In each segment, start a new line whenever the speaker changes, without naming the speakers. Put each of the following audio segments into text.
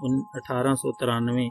1893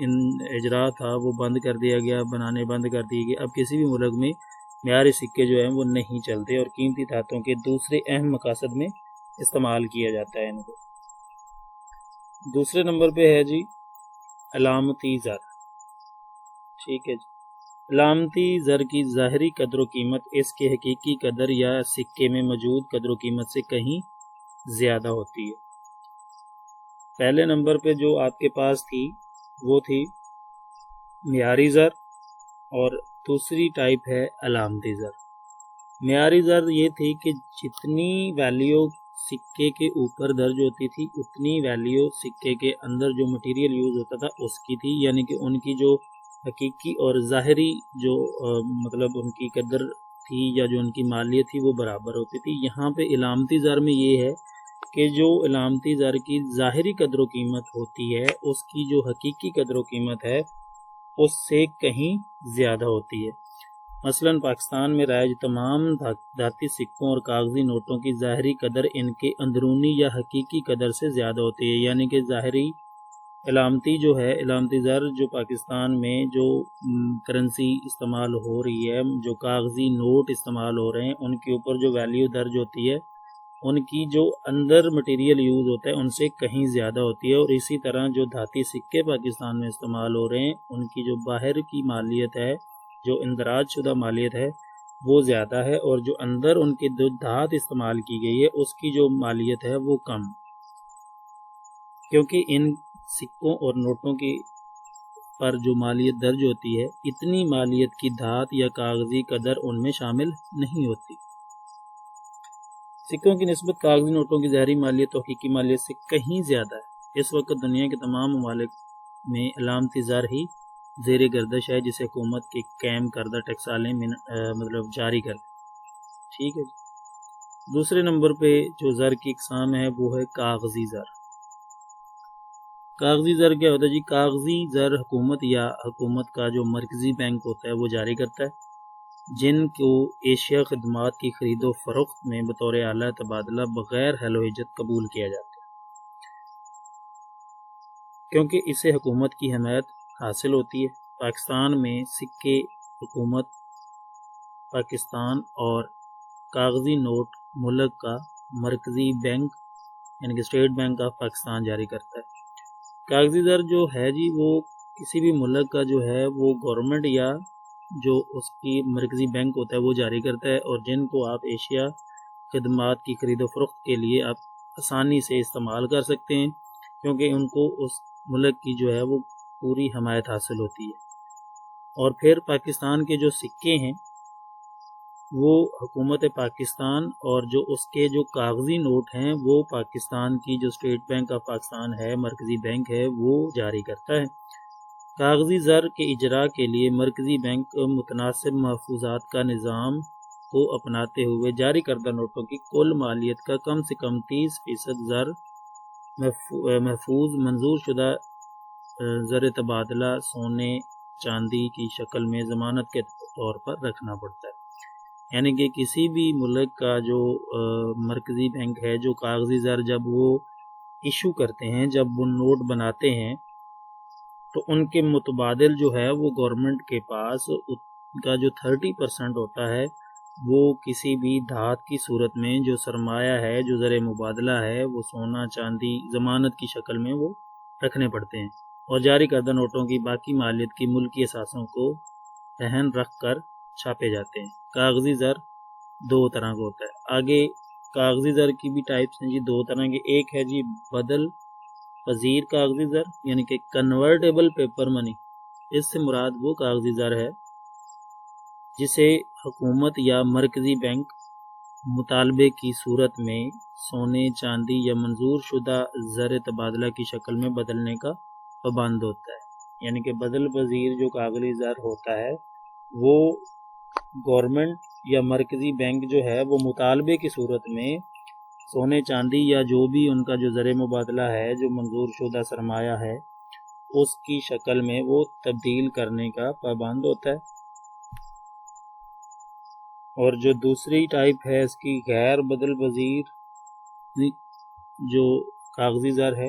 اجرا تھا وہ بند کر دیا گیا، بنانے بند کر دیے گئے۔ اب کسی بھی ملک میں معیاری سکے جو ہیں وہ نہیں چلتے اور قیمتی دھاتوں کے دوسرے اہم مقاصد میں استعمال کیا جاتا ہے ان کو۔ دوسرے نمبر پہ ہے جی علامتی زر۔ ٹھیک ہے جی، علامتی زر کی ظاہری قدر و قیمت اس کے حقیقی قدر یا سکے میں موجود قدر و قیمت سے کہیں زیادہ ہوتی ہے۔ پہلے نمبر پہ جو آپ کے پاس تھی وہ تھی معیاری زر، اور دوسری ٹائپ ہے علامتی زر۔ معیاری زر یہ تھی کہ جتنی ویلیو سکے کے اوپر درج ہوتی تھی اتنی ویلیو سکے کے اندر جو مٹیریل یوز ہوتا تھا اس کی تھی، یعنی کہ ان کی جو حقیقی اور ظاہری جو مطلب ان کی قدر تھی یا جو ان کی مالیت تھی وہ برابر ہوتی تھی۔ یہاں پہ علامتی زر میں یہ ہے کہ جو علامتی زر کی ظاہری قدر و قیمت ہوتی ہے اس کی جو حقیقی قدر و قیمت ہے اس سے کہیں زیادہ ہوتی ہے۔ مثلا پاکستان میں رائج تمام دھاتی سکوں اور کاغذی نوٹوں کی ظاہری قدر ان کے اندرونی یا حقیقی قدر سے زیادہ ہوتی ہے، یعنی کہ ظاہری علامتی جو ہے علامتی زر جو پاکستان میں جو کرنسی استعمال ہو رہی ہے، جو کاغذی نوٹ استعمال ہو رہے ہیں ان کے اوپر جو ویلیو درج ہوتی ہے ان کی جو اندر مٹیریل یوز ہوتا ہے ان سے کہیں زیادہ ہوتی ہے، اور اسی طرح جو دھاتی سکے پاکستان میں استعمال ہو رہے ہیں ان کی جو باہر کی مالیت ہے، جو اندراج شدہ مالیت ہے وہ زیادہ ہے، اور جو اندر ان کی جو دھات استعمال کی گئی ہے اس کی جو مالیت ہے وہ کم، کیونکہ ان سکوں اور نوٹوں کی پر جو مالیت درج ہوتی ہے اتنی مالیت کی دھات یا کاغذی قدر ان میں شامل نہیں ہوتی۔ سکوں کی نسبت کاغذی نوٹوں کی ظاہری مالیت اور حقیقی مالیت سے کہیں زیادہ ہے۔ اس وقت دنیا کے تمام ممالک میں علامتی زر ہی زیر گردش ہے جسے حکومت کے قائم کردہ ٹیکسالیں مطلب جاری کر۔ ٹھیک ہے جی، دوسرے نمبر پہ جو زر کی اقسام ہے وہ ہے کاغذی زر۔ کاغذی زر کیا ہوتا ہے جی؟ کاغذی زر حکومت یا حکومت کا جو مرکزی بینک ہوتا ہے وہ جاری کرتا ہے، جن کو ایشیا خدمات کی خرید و فروخت میں بطور اعلیٰ تبادلہ بغیر حل و حجت قبول کیا جاتا ہے، کیونکہ اسے حکومت کی حمایت حاصل ہوتی ہے۔ پاکستان میں سکے حکومت پاکستان اور کاغذی نوٹ ملک کا مرکزی بینک یعنی کہ اسٹیٹ بینک آف پاکستان جاری کرتا ہے۔ کاغذی زر جو ہے جی وہ کسی بھی ملک کا جو ہے وہ گورنمنٹ یا جو اس کی مرکزی بینک ہوتا ہے وہ جاری کرتا ہے، اور جن کو آپ ایشیا خدمات کی خرید و فروخت کے لیے آپ آسانی سے استعمال کر سکتے ہیں، کیونکہ ان کو اس ملک کی جو ہے وہ پوری حمایت حاصل ہوتی ہے۔ اور پھر پاکستان کے جو سکے ہیں وہ حکومت پاکستان اور جو اس کے جو کاغذی نوٹ ہیں وہ پاکستان کی جو اسٹیٹ بینک آف پاکستان ہے مرکزی بینک ہے وہ جاری کرتا ہے۔ کاغذی زر کے اجرا کے لیے مرکزی بینک متناسب محفوظات کا نظام کو اپناتے ہوئے جاری کردہ نوٹوں کی کل مالیت کا کم سے کم 30% زر محفوظ منظور شدہ زر تبادلہ سونے چاندی کی شکل میں ضمانت کے طور پر رکھنا پڑتا ہے۔ یعنی کہ کسی بھی ملک کا جو مرکزی بینک ہے جو کاغذی زر جب وہ ایشو کرتے ہیں، جب وہ نوٹ بناتے ہیں تو ان کے متبادل جو ہے وہ گورنمنٹ کے پاس ان کا جو 30% ہوتا ہے وہ کسی بھی دھات کی صورت میں جو سرمایہ ہے جو زر مبادلہ ہے وہ سونا چاندی ضمانت کی شکل میں وہ رکھنے پڑتے ہیں، اور جاری کردہ نوٹوں کی باقی مالیت کی ملکی اثاثوں کو رہن رکھ کر چھاپے جاتے ہیں۔ کاغذی زر دو طرح کا ہوتا ہے۔ آگے کاغذی زر کی بھی ٹائپس ہیں جی، دو طرح کے۔ ایک ہے جی بدل پذیر کاغذی زر یعنی کہ کنورٹیبل پیپر منی۔ اس سے مراد وہ کاغذی زر ہے جسے حکومت یا مرکزی بینک مطالبے کی صورت میں سونے چاندی یا منظور شدہ زر تبادلہ کی شکل میں بدلنے کا پابند ہوتا ہے۔ یعنی کہ بدل پذیر جو کاغذی زر ہوتا ہے وہ گورنمنٹ یا مرکزی بینک جو ہے وہ مطالبے کی صورت میں سونے چاندی یا جو بھی ان کا جو زر مبادلہ ہے جو منظور شدہ سرمایہ ہے اس کی شکل میں وہ تبدیل کرنے کا پابند ہوتا ہے۔ اور جو دوسری ٹائپ ہے اس کی غیر بدل پذیر جو کاغذی زر ہے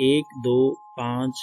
1, 2, 5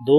2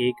1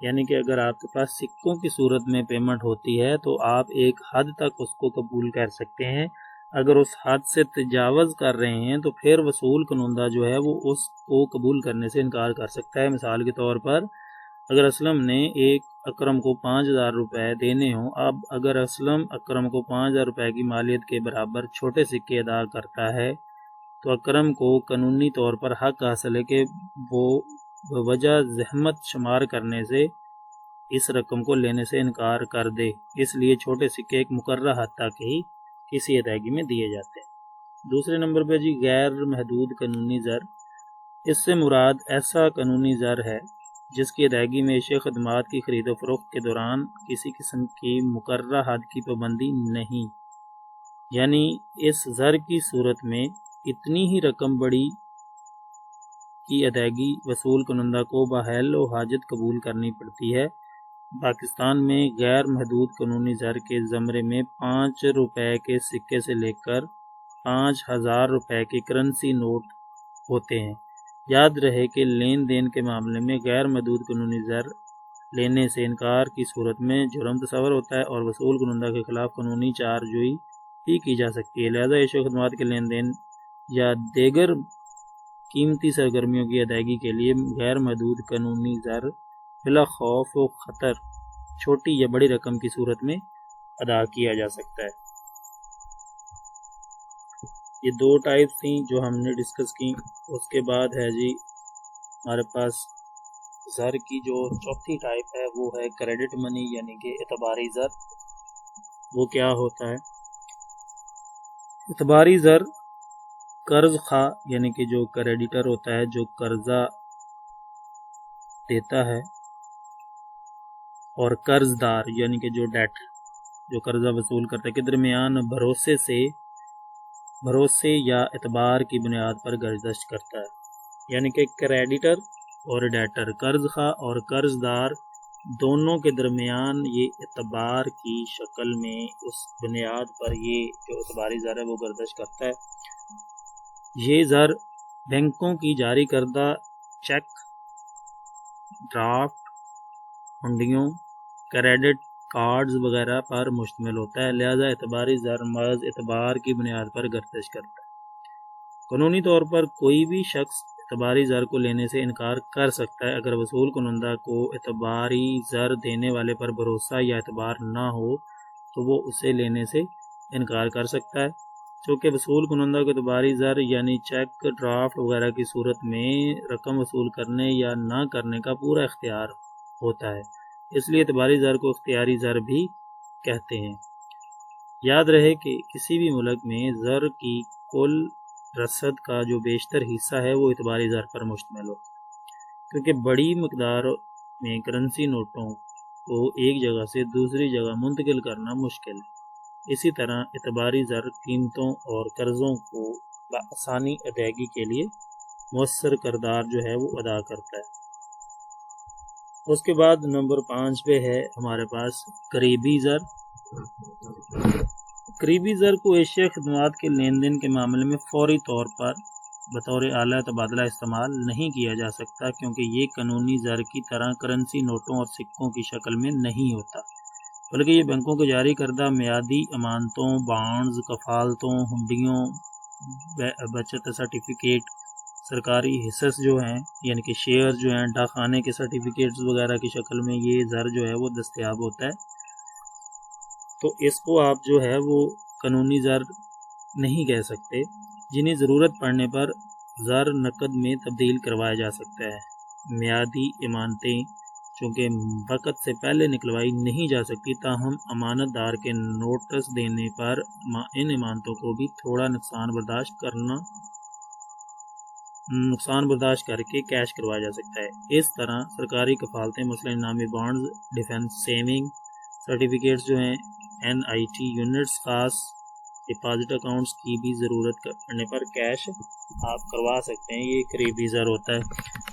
یعنی کہ اگر آپ کے پاس سکوں کی صورت میں پیمنٹ ہوتی ہے تو آپ ایک حد تک اس کو قبول کر سکتے ہیں، اگر اس حد سے تجاوز کر رہے ہیں تو پھر وصول کنندہ جو ہے وہ اس کو قبول کرنے سے انکار کر سکتا ہے۔ مثال کے طور پر اگر اسلم نے ایک اکرم کو 5,000 روپے دینے ہوں، اب اگر اسلم اکرم کو 5,000 روپے کی مالیت کے برابر چھوٹے سکے ادا کرتا ہے تو اکرم کو قانونی طور پر حق حاصل ہے کہ وہ بوجہ زحمت شمار کرنے سے اس رقم کو لینے سے انکار کر دے، اس لیے چھوٹے سکے ایک مقررہ حد تک ہی کسی ادائیگی میں دیے جاتے ہیں۔ دوسرے نمبر پہ جی غیر محدود قانونی زر، اس سے مراد ایسا قانونی زر ہے جس کی ادائیگی میں اشیاء خدمات کی خرید و فروخت کے دوران کسی قسم کی مقررہ حد کی پابندی نہیں، یعنی اس زر کی صورت میں اتنی ہی رقم بڑی کی ادائیگی وصول کنندہ کو بحال و حاجت قبول کرنی پڑتی ہے۔ پاکستان میں غیر محدود قانونی زر کے زمرے میں 5 روپے کے سکے سے لے کر 5,000 روپے کے کرنسی نوٹ ہوتے ہیں۔ یاد رہے کہ لین دین کے معاملے میں غیر محدود قانونی زر لینے سے انکار کی صورت میں جرم تصور ہوتا ہے اور وصول کنندہ کے خلاف قانونی چارجوئی بھی کی جا سکتی ہے، لہذا اشیاء خدمات کے لین دین یا دیگر قیمتی سرگرمیوں کی ادائیگی کے لیے غیر محدود قانونی زر بلا خوف و خطر چھوٹی یا بڑی رقم کی صورت میں ادا کیا جا سکتا ہے۔ یہ 2 ٹائپس تھیں جو ہم نے ڈسکس کی۔ اس کے بعد ہے جی ہمارے پاس زر کی جو چوتھی ٹائپ ہے وہ ہے کریڈٹ منی یعنی کہ اعتباری زر۔ وہ کیا ہوتا ہے؟ اعتباری زر قرض خواہ یعنی کہ جو کریڈیٹر ہوتا ہے جو قرضہ دیتا ہے، اور قرض دار یعنی کہ جو ڈیٹ جو قرضہ وصول کرتا ہے کے درمیان بھروسے یا اعتبار کی بنیاد پر گردش کرتا ہے، یعنی کہ کریڈیٹر اور ڈیٹر قرض خواہ اور قرض دار دونوں کے درمیان یہ اعتبار کی شکل میں اس بنیاد پر یہ جو اعتباری زر ہے وہ گردش کرتا ہے۔ یہ زر بینکوں کی جاری کردہ چیک، ڈرافٹ، ہنڈیوں، کریڈٹ کارڈز وغیرہ پر مشتمل ہوتا ہے، لہذا اعتباری زر محض اعتبار کی بنیاد پر گردش کرتا ہے۔ قانونی طور پر کوئی بھی شخص اعتباری زر کو لینے سے انکار کر سکتا ہے اگر وصول کنندہ کو اعتباری زر دینے والے پر بھروسہ یا اعتبار نہ ہو تو وہ اسے لینے سے انکار کر سکتا ہے، چونکہ وصول کنندہ کو اعتباری زر یعنی چیک، ڈرافٹ وغیرہ کی صورت میں رقم وصول کرنے یا نہ کرنے کا پورا اختیار ہوتا ہے، اس لیے اعتباری زر کو اختیاری زر بھی کہتے ہیں۔ یاد رہے کہ کسی بھی ملک میں زر کی کل رصد کا جو بیشتر حصہ ہے وہ اعتباری زر پر مشتمل ہوتا ہے، کیونکہ بڑی مقدار میں کرنسی نوٹوں کو ایک جگہ سے دوسری جگہ منتقل کرنا مشکل ہے۔ اسی طرح اعتباری زر قیمتوں اور قرضوں کو بآسانی ادائیگی کے لیے مؤثر کردار جو ہے وہ ادا کرتا ہے۔ اس کے بعد نمبر 5 پہ ہے ہمارے پاس قریبی زر۔ قریبی زر کو اشیاء خدمات کے لین دین کے معاملے میں فوری طور پر بطور اعلیٰ تبادلہ استعمال نہیں کیا جا سکتا، کیونکہ یہ قانونی زر کی طرح کرنسی نوٹوں اور سکوں کی شکل میں نہیں ہوتا، بلکہ یہ بینکوں کے جاری کردہ میعادی امانتوں، بانڈز، کفالتوں، ہنڈیوں، بچت سرٹیفکیٹ، سرکاری حصص جو ہیں یعنی کہ شیئر جو ہیں، ڈاک خانے کے سرٹیفکیٹس وغیرہ کی شکل میں یہ زر جو ہے وہ دستیاب ہوتا ہے، تو اس کو آپ جو ہے وہ قانونی زر نہیں کہہ سکتے، جنہیں ضرورت پڑنے پر زر نقد میں تبدیل کروایا جا سکتا ہے۔ میعادی امانتیں چونکہ وقت سے پہلے نکلوائی نہیں جا سکتی، تاہم امانت دار کے نوٹس دینے پر ان امانتوں کو بھی تھوڑا نقصان برداشت کر کے کیش کروایا جا سکتا ہے۔ اس طرح سرکاری کفالتیں مثلاً انعامی بانڈز، ڈیفنس سیونگ سرٹیفکیٹس جو ہیں، NIT یونٹس، خاص ڈپازٹ اکاؤنٹس کی بھی ضرورت پڑنے پر کیش آپ کروا سکتے ہیں۔ یہ قریبی زر ہوتا ہے،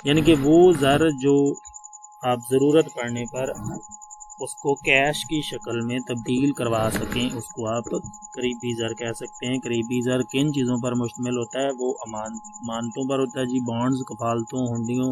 یعنی کہ وہ زر جو آپ ضرورت پڑنے پر اس کو کیش کی شکل میں تبدیل کروا سکیں، اس کو آپ قریبی زر کہہ سکتے ہیں۔ قریبی زر کن چیزوں پر مشتمل ہوتا ہے؟ وہ امانتوں پر ہوتا ہے جی، بانڈز، کفالتوں، ہنڈیوں،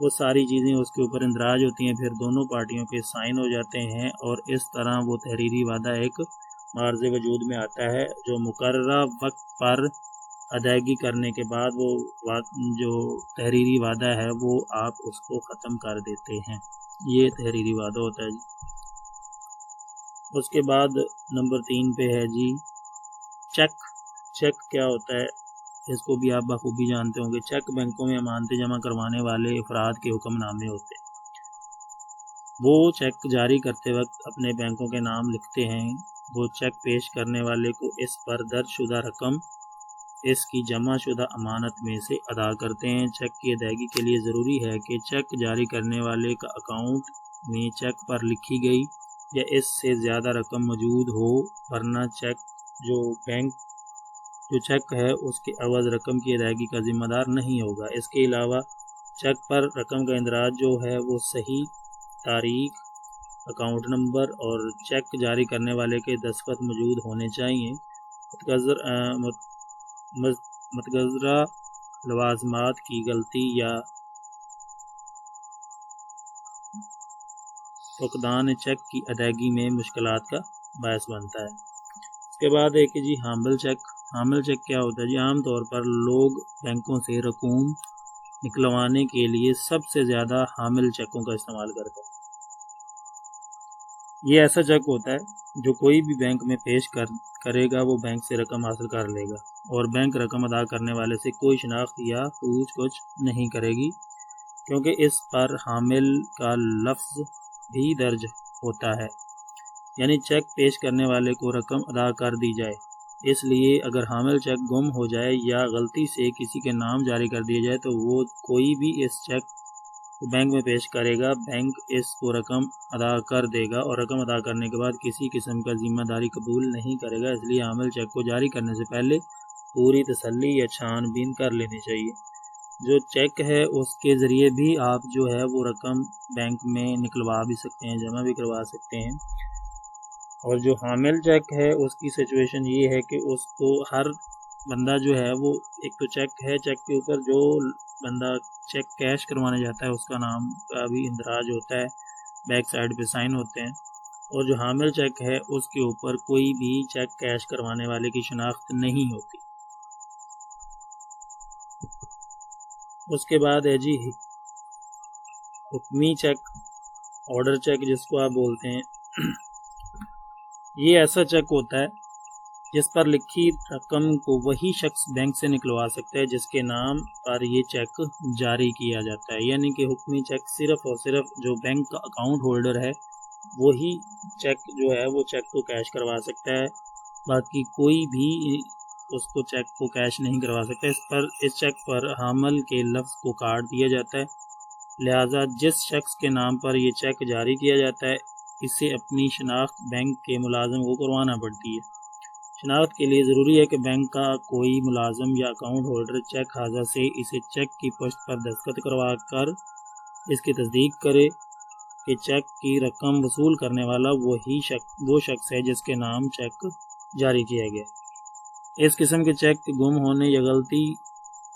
وہ ساری چیزیں اس کے اوپر اندراج ہوتی ہیں، پھر دونوں پارٹیوں کے سائن ہو جاتے ہیں، اور اس طرح وہ تحریری وعدہ ایک معرض وجود میں آتا ہے جو مقررہ وقت پر ادائیگی کرنے کے بعد وہ جو تحریری وعدہ ہے وہ آپ اس کو ختم کر دیتے ہیں۔ یہ تحریری وعدہ ہوتا ہے جی۔ اس کے بعد نمبر 3 پہ ہے جی چیک۔ چیک کیا ہوتا ہے اس کو بھی آپ بخوبی جانتے ہوں گے۔ چیک بینکوں میں امانتیں جمع کروانے والے افراد کے حکم نامے ہوتے ہیں۔ وہ چیک جاری کرتے وقت اپنے بینکوں کے نام لکھتے ہیں۔ وہ چیک پیش کرنے والے کو اس پر درج شدہ رقم اس کی جمع شدہ امانت میں سے ادا کرتے ہیں۔ چیک کی ادائیگی کے لیے ضروری ہے کہ چیک جاری کرنے والے کا اکاؤنٹ میں چیک پر لکھی گئی یا اس سے زیادہ رقم موجود ہو، ورنہ جو چیک ہے اس کے عوض رقم کی ادائیگی کا ذمہ دار نہیں ہوگا۔ اس کے علاوہ چیک پر رقم کا اندراج جو ہے وہ صحیح تاریخ، اکاؤنٹ نمبر اور چیک جاری کرنے والے کے دستخط موجود ہونے چاہیے۔ متغیرہ لوازمات کی غلطی یا فقدان چیک کی ادائیگی میں مشکلات کا باعث بنتا ہے۔ اس کے بعد ایک جی حامل چیک۔ حامل چیک کیا ہوتا ہے جی؟ عام طور پر لوگ بینکوں سے رقوم نکلوانے کے لیے سب سے زیادہ حامل چیکوں کا استعمال کرتے ہیں۔ یہ ایسا چیک ہوتا ہے جو کوئی بھی بینک میں پیش کرے گا، وہ بینک سے رقم حاصل کر لے گا اور بینک رقم ادا کرنے والے سے کوئی شناخت یا پوچھ گچھ نہیں کرے گی، کیونکہ اس پر حامل کا لفظ بھی درج ہوتا ہے، یعنی چیک پیش کرنے والے کو رقم ادا کر دی جائے۔ اس لیے اگر حامل چیک گم ہو جائے یا غلطی سے کسی کے نام جاری کر دیا جائے تو وہ کوئی بھی اس چیک کو بینک میں پیش کرے گا، بینک اس کو رقم ادا کر دے گا اور رقم ادا کرنے کے بعد کسی قسم کا ذمہ داری قبول نہیں کرے گا۔ اس لیے حامل چیک کو جاری کرنے سے پہلے پوری تسلی یا چھان بین کر لینی چاہیے۔ جو چیک ہے اس کے ذریعے بھی آپ جو ہے وہ رقم بینک میں نکلوا بھی سکتے ہیں، جمع بھی کروا سکتے ہیں۔ اور جو حامل چیک ہے اس کی سچویشن یہ ہے کہ اس کو ہر بندہ جو ہے وہ ایک تو چیک ہے، چیک کے اوپر جو بندہ چیک کیش کروانے جاتا ہے اس کا نام کا بھی اندراج ہوتا ہے، بیک سائڈ پہ سائن ہوتے ہیں، اور جو حامل چیک ہے اس کے اوپر کوئی بھی چیک کیش کروانے والے کی شناخت نہیں ہوتی۔ اس کے بعد ہے جی حکمی چیک، آرڈر چیک جس کو آپ بولتے ہیں۔ یہ ایسا چیک ہوتا ہے جس پر لکھی رقم کو وہی شخص بینک سے نکلوا سکتا ہے جس کے نام پر یہ چیک جاری کیا جاتا ہے، یعنی کہ حکمی چیک صرف اور صرف جو بینک کا اکاؤنٹ ہولڈر ہے وہی چیک جو ہے وہ چیک کو کیش کروا سکتا ہے، باقی کوئی بھی اس کو چیک کو کیش نہیں کروا سکتا۔ اس چیک پر حامل کے لفظ کو کاٹ دیا جاتا ہے، لہذا جس شخص کے نام پر یہ چیک جاری کیا جاتا ہے اسے اپنی شناخت بینک کے ملازم کو کروانا پڑتی ہے۔ شناخت کے لیے ضروری ہے کہ بینک کا کوئی ملازم یا اکاؤنٹ ہولڈر چیک حاضر سے اسے چیک کی پشت پر دستخط کروا کر اس کی تصدیق کرے کہ چیک کی رقم وصول کرنے والا وہ شخص ہے جس کے نام چیک جاری کیا گیا۔ اس قسم کے چیک گم ہونے یا غلطی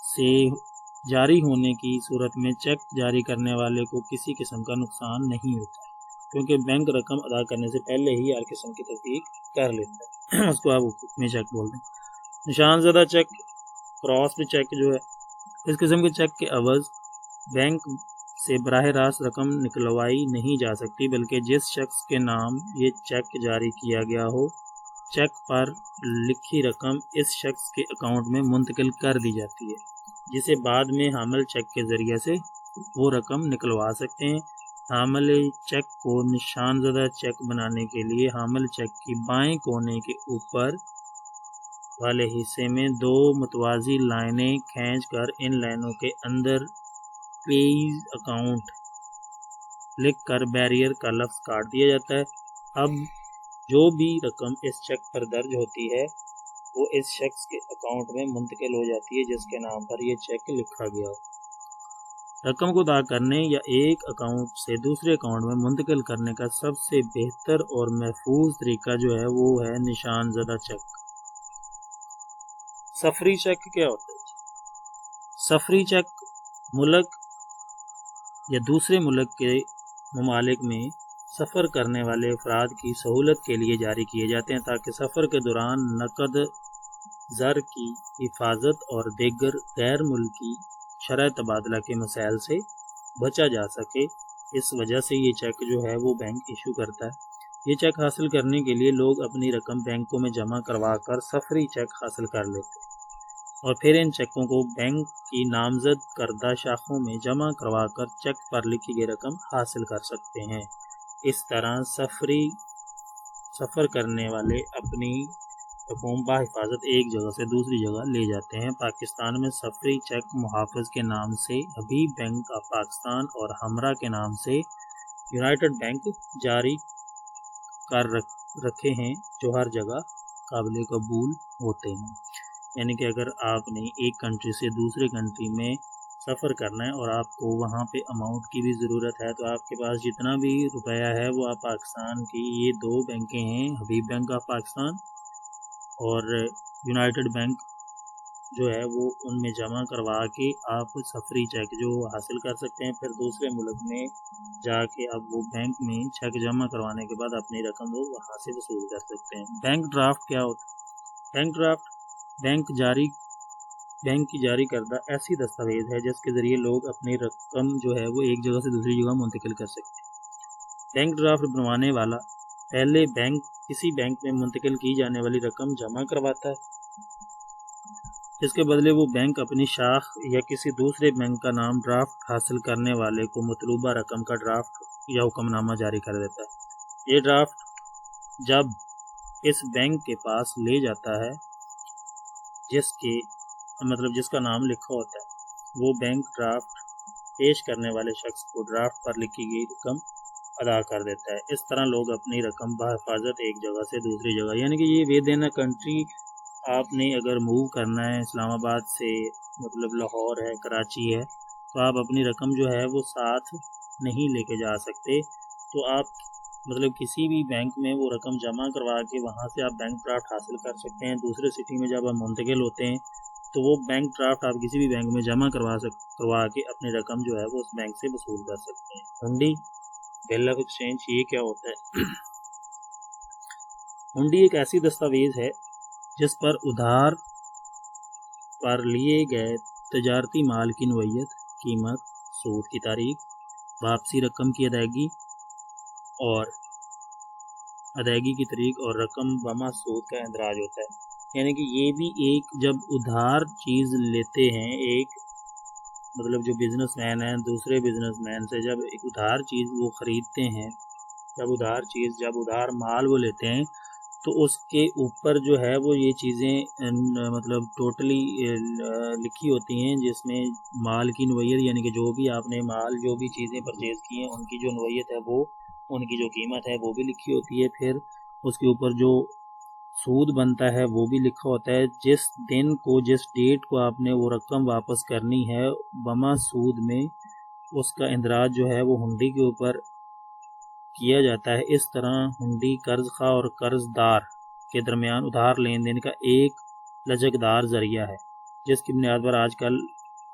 سے جاری ہونے کی صورت میں چیک جاری کرنے والے کو کسی قسم کا نقصان نہیں ہوتا، کیونکہ بینک رقم ادا کرنے سے پہلے ہی ہر قسم کی تصدیق کر لیتا ہے، اس کو آپ حکمی چیک بولتے ہیں۔ نشان زدہ چیک، کراسڈ چیک جو ہے، اس قسم کے چیک کے عوض بینک سے براہ راست رقم نکلوائی نہیں جا سکتی، بلکہ جس شخص کے نام یہ چیک جاری کیا گیا ہو، چیک پر لکھی رقم اس شخص کے اکاؤنٹ میں منتقل کر دی جاتی ہے، جسے بعد میں حامل چیک کے ذریعے سے وہ رقم نکلوا سکتے ہیں۔ حامل چیک کو نشان زدہ چیک بنانے کے لیے حامل چیک کی بائیں کونے کے اوپر والے حصے میں 2 متوازی لائنیں کھینچ کر ان لائنوں کے اندر پیز اکاؤنٹ لکھ کر بیریئر کا لفظ کاٹ دیا جاتا ہے۔ اب جو بھی رقم اس چیک پر درج ہوتی ہے وہ اس شخص کے اکاؤنٹ میں منتقل ہو جاتی ہے جس کے نام پر یہ چیک لکھا گیا ہو۔ رقم کو ادا کرنے یا ایک اکاؤنٹ سے دوسرے اکاؤنٹ میں منتقل کرنے کا سب سے بہتر اور محفوظ طریقہ جو ہے وہ ہے نشان زدہ چیک۔ سفری چیک کیا ہوتا ہے؟ سفری چیک ملک یا دوسرے ملک کے ممالک میں سفر کرنے والے افراد کی سہولت کے لیے جاری کیے جاتے ہیں تاکہ سفر کے دوران نقد زر کی حفاظت اور دیگر غیر ملکی شرح تبادلہ کے مسائل سے بچا جا سکے۔ اس وجہ سے یہ چیک جو ہے وہ بینک ایشو کرتا ہے۔ یہ چیک حاصل کرنے کے لیے لوگ اپنی رقم بینکوں میں جمع کروا کر سفری چیک حاصل کر لیتے ہیں اور پھر ان چیکوں کو بینک کی نامزد کردہ شاخوں میں جمع کروا کر چیک پر لکھی گئی رقم حاصل کر سکتے ہیں۔ اس طرح سفر کرنے والے اپنی رقوم بحفاظت ایک جگہ سے دوسری جگہ لے جاتے ہیں۔ پاکستان میں سفری چیک محافظ کے نام سے حبیب بینک آف پاکستان اور ہمراہ کے نام سے یونائیٹڈ بینک جاری کر رکھے ہیں جو ہر جگہ قابل قبول ہوتے ہیں۔ یعنی کہ اگر آپ نے ایک کنٹری سے دوسرے کنٹری میں سفر کرنا ہے اور آپ کو وہاں پہ اماؤنٹ کی بھی ضرورت ہے تو آپ کے پاس جتنا بھی روپیہ ہے وہ آپ پاکستان کی یہ دو بینکیں ہیں، حبیب بینک آف پاکستان اور یونائیٹڈ بینک جو ہے وہ ان میں جمع کروا کے آپ سفری چیک جو حاصل کر سکتے ہیں۔ پھر دوسرے ملک میں جا کے اب وہ بینک میں چیک جمع کروانے کے بعد اپنی رقم وہ وہاں سے وصول کر سکتے ہیں۔ بینک ڈرافٹ کیا ہوتا ہے؟ بینک ڈرافٹ بینک کی جاری کردہ ایسی دستاویز ہے جس کے ذریعے لوگ اپنی رقم جو ہے وہ ایک جگہ سے دوسری جگہ منتقل کر سکتے ہیں۔ بینک ڈرافٹ بنوانے والا پہلے کسی بینک میں منتقل کی جانے والی رقم جمع کرواتا ہے، جس کے بدلے وہ بینک اپنی شاخ یا کسی دوسرے بینک کا نام ڈرافٹ حاصل کرنے والے کو مطلوبہ رقم کا ڈرافٹ یا حکم نامہ جاری کر دیتا ہے۔ یہ ڈرافٹ جب اس بینک کے پاس لے جاتا ہے جس کا نام لکھا ہوتا ہے، وہ بینک ڈرافٹ پیش کرنے والے شخص کو ڈرافٹ پر لکھی گئی رقم ادا کر دیتا ہے۔ اس طرح لوگ اپنی رقم بحفاظت ایک جگہ سے دوسری جگہ، یعنی کہ یہ ود ان کنٹری آپ نے اگر موو کرنا ہے، اسلام آباد سے مطلب لاہور ہے، کراچی ہے، تو آپ اپنی رقم جو ہے وہ ساتھ نہیں لے کے جا سکتے، تو آپ مطلب کسی بھی بینک میں وہ رقم جمع کروا کے وہاں سے آپ بینک ڈرافٹ حاصل کر سکتے ہیں۔ دوسرے سٹی میں جب آپ منتقل ہوتے ہیں تو وہ بینک ڈرافٹ آپ کسی بھی بینک میں جمع کروا کے اپنی رقم جو ہے وہ اس بینک سے وصول کر سکتے ہیں۔ ہنڈی بل آف ایکسچینج یہ کیا ہوتا ہے؟ ہنڈی ایک ایسی دستاویز ہے جس پر ادھار پر لیے گئے تجارتی مال کی نوعیت، قیمت، سود کی تاریخ، واپسی رقم کی ادائیگی کی تاریخ اور رقم بما سود کا اندراج ہوتا ہے۔ یعنی کہ یہ بھی ایک جب ادھار چیز لیتے ہیں، ایک مطلب جو بزنس مین ہیں دوسرے بزنس مین سے جب ایک ادھار چیز وہ خریدتے ہیں، جب ادھار مال وہ لیتے ہیں تو اس کے اوپر جو ہے وہ یہ چیزیں مطلب ٹوٹلی لکھی ہوتی ہیں، جس میں مال کی نوعیت یعنی کہ جو بھی آپ نے مال جو بھی چیزیں پرچیز کی ہیں ان کی جو نوعیت ہے وہ ان کی جو قیمت ہے وہ بھی لکھی ہوتی ہے، پھر اس کے اوپر جو سود بنتا ہے وہ بھی لکھا ہوتا ہے، جس ڈیٹ کو آپ نے وہ رقم واپس کرنی ہے بما سود میں اس کا اندراج جو ہے وہ ہنڈی کے اوپر کیا جاتا ہے۔ اس طرح ہنڈی قرض خواہ اور قرض دار کے درمیان ادھار لین دین کا ایک لچکدار ذریعہ ہے، جس کی بنیاد پر آج کل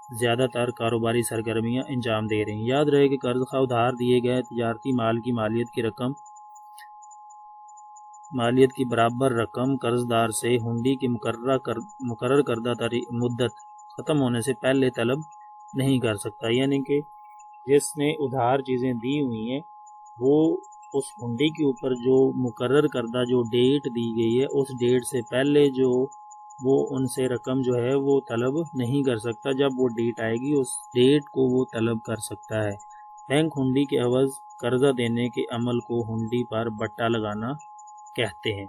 زیادہ تر کاروباری سرگرمیاں انجام دے رہی ہیں۔ یاد رہے کہ قرض خواہ ادھار دیے گئے تجارتی مال کی مالیت کی برابر رقم قرض دار سے ہنڈی کی مقرر کردہ مدت ختم ہونے سے پہلے طلب نہیں کر سکتا۔ یعنی کہ جس نے ادھار چیزیں دی ہوئی ہیں وہ اس ہنڈی کے اوپر جو مقرر کردہ جو ڈیٹ دی گئی ہے اس ڈیٹ سے پہلے جو وہ ان سے رقم جو ہے وہ طلب نہیں کر سکتا۔ جب وہ ڈیٹ آئے گی اس ڈیٹ کو وہ طلب کر سکتا ہے۔ بینک ہنڈی کے عوض قرضہ دینے کے عمل کو ہنڈی پر بٹا لگانا کہتے ہیں۔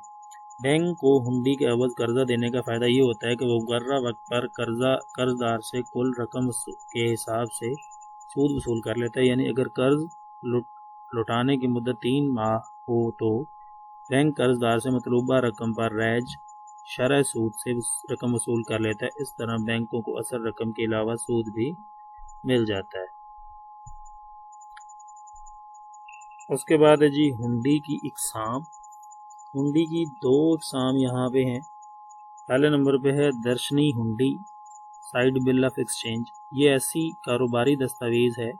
بینک کو ہنڈی کے عوض قرضہ دینے کا فائدہ یہ ہوتا ہے کہ وہ مقررہ وقت پر قرض دار سے کل رقم کے حساب سے سود وصول کر لیتا ہے۔ یعنی اگر قرض لوٹانے کی مدت 3 ماہ ہو تو بینک قرض دار سے مطلوبہ رقم پر رائج شرح سود سے رقم وصول کر لیتا ہے۔ اس طرح بینکوں کو اصل رقم کے علاوہ سود بھی مل جاتا ہے۔ اس کے بعد ہے جی ہنڈی کی اقسام۔ ہنڈی کی 2 اقسام یہاں پہ ہیں۔ پہلے نمبر پہ ہے Darshini ہنڈی، side bill of exchange. یہ ایسی کاروباری دستاویز ہے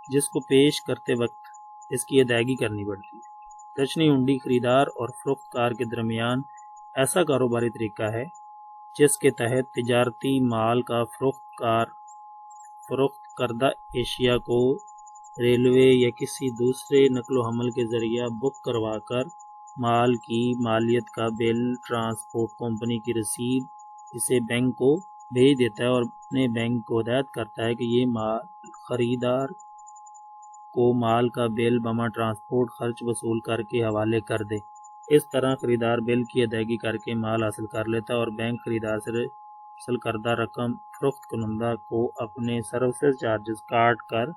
جس کو پیش کرتے وقت اس کی ادائیگی کرنی پڑتی ہے۔ دشنی ہنڈی خریدار اور فروخت کار کے درمیان ایسا کاروباری طریقہ ہے جس کے تحت تجارتی مال کا فروخت کردہ اشیاء کو ریلوے یا کسی دوسرے نقل و حمل کے ذریعہ بک کروا کر مال کی مالیت کا بل، ٹرانسپورٹ کمپنی کی رسید اسے بینک کو بھیج دیتا ہے اور اپنے بینک کو ہدایت کرتا ہے کہ یہ مال خریدار کو مال کا بل بما ٹرانسپورٹ خرچ وصول کر کے حوالے کر دے۔ اس طرح خریدار بل کی ادائیگی کر کے مال حاصل کر لیتا ہے اور بینک خریدار سے حاصل کردہ رقم فروخت کنندہ کو اپنے سروسز چارجز کاٹ کر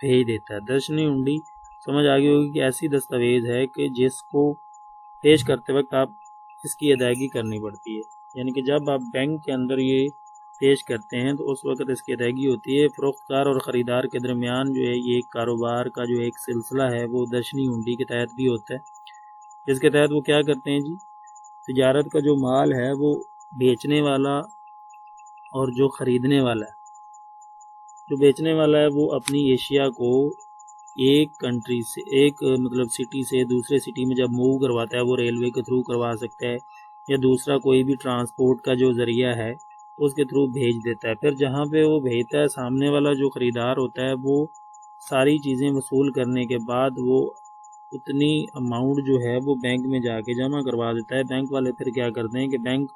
بھیج دیتا ہے۔ درشنی ہنڈی سمجھ آگئی ہوگی کہ ایسی دستاویز ہے کہ جس کو پیش کرتے وقت آپ اس کی ادائیگی کرنی پڑتی ہے، یعنی کہ جب آپ بینک کے اندر یہ پیش کرتے ہیں تو اس وقت اس کی ادائیگی ہوتی ہے۔ فروخت کار اور خریدار کے درمیان جو ہے یہ کاروبار کا جو ایک سلسلہ ہے وہ درشنی ہنڈی کے تحت بھی ہوتا ہے، جس کے تحت وہ کیا کرتے ہیں جی، تجارت کا جو مال ہے وہ بیچنے والا اور جو خریدنے والا ہے، جو بیچنے والا ہے وہ اپنی اشیاء کو ایک کنٹری سے سٹی سے دوسرے سٹی میں جب موو کرواتا ہے وہ ریلوے کے تھرو کروا سکتا ہے یا دوسرا کوئی بھی ٹرانسپورٹ کا جو ذریعہ ہے اس کے تھرو بھیج دیتا ہے۔ پھر جہاں پہ وہ بھیجتا ہے سامنے والا جو خریدار ہوتا ہے وہ ساری چیزیں وصول کرنے کے بعد وہ اتنی اماؤنٹ جو ہے وہ بینک میں جا کے جمع کروا دیتا ہے۔ بینک والے پھر کیا کرتے ہیں کہ بینک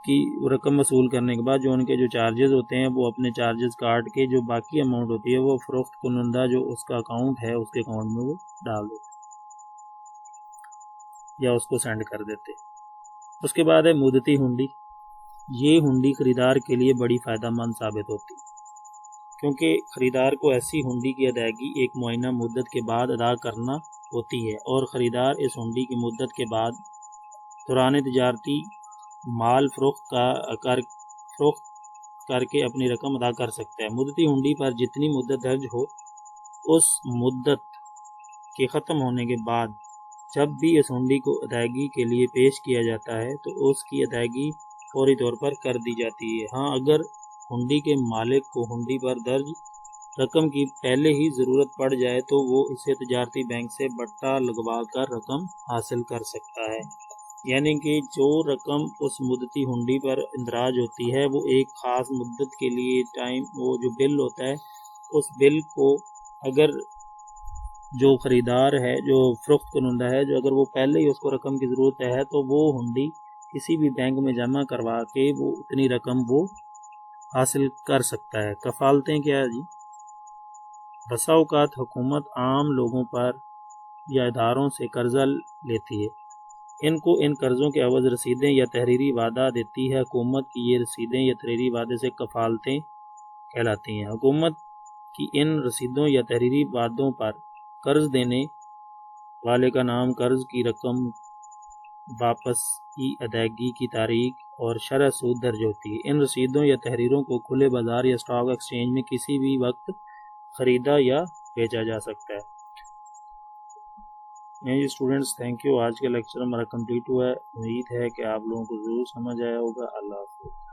کی رقم وصول کرنے کے بعد جو ان کے جو چارجز ہوتے ہیں وہ اپنے چارجز کاٹ کے جو باقی اماؤنٹ ہوتی ہے وہ فروخت کنندہ جو اس کا اکاؤنٹ ہے اس کے اکاؤنٹ میں وہ ڈال دیتے یا اس کو سینڈ کر دیتے۔ اس کے بعد ہے مدتی ہنڈی۔ یہ ہنڈی خریدار کے لیے بڑی فائدہ مند ثابت ہوتی ہے کیونکہ خریدار کو ایسی ہنڈی کی ادائیگی ایک معینہ مدت کے بعد ادا کرنا ہوتی ہے اور خریدار اس ہنڈی کی مدت کے بعد دوران تجارتی مال فروخت کر کے اپنی رقم ادا کر سکتا ہے۔ مدتی ہنڈی پر جتنی مدت درج ہو اس مدت کے ختم ہونے کے بعد جب بھی اس ہنڈی کو ادائیگی کے لیے پیش کیا جاتا ہے تو اس کی ادائیگی فوری طور پر کر دی جاتی ہے۔ ہاں، اگر ہنڈی کے مالک کو ہنڈی پر درج رقم کی پہلے ہی ضرورت پڑ جائے تو وہ اسے تجارتی بینک سے بٹا لگوا کر رقم حاصل کر سکتا ہے، یعنی کہ جو رقم اس مدتی ہنڈی پر اندراج ہوتی ہے وہ ایک خاص مدت کے لیے وہ جو بل ہوتا ہے اس بل کو اگر جو خریدار ہے جو فروخت کنندہ ہے جو اگر وہ پہلے ہی اس کو رقم کی ضرورت ہے تو وہ ہنڈی کسی بھی بینک میں جمع کروا کے وہ اتنی رقم وہ حاصل کر سکتا ہے۔ کفالتیں کیا ہے جی؟ بسا اوقات حکومت عام لوگوں پر یا اداروں سے قرضہ لیتی ہے، ان کو ان قرضوں کے عوض رسیدیں یا تحریری وعدہ دیتی ہے۔ حکومت کی یہ رسیدیں یا تحریری وعدے سے کفالتیں کہلاتی ہیں۔ حکومت کی ان رسیدوں یا تحریری وعدوں پر قرض دینے والے کا نام، قرض کی رقم، واپس کی ادائیگی کی تاریخ اور شرح سود درج ہوتی ہے۔ ان رسیدوں یا تحریروں کو کھلے بازار یا اسٹاک ایکسچینج میں کسی بھی وقت خریدا یا بیچا جا سکتا ہے۔ جی اسٹوڈنٹس، تھینک یو۔ آج کا لیکچر ہمارا کمپلیٹ ہوا ہے، امید ہے کہ آپ لوگوں کو ضرور سمجھ آیا ہوگا۔ اللہ حافظ۔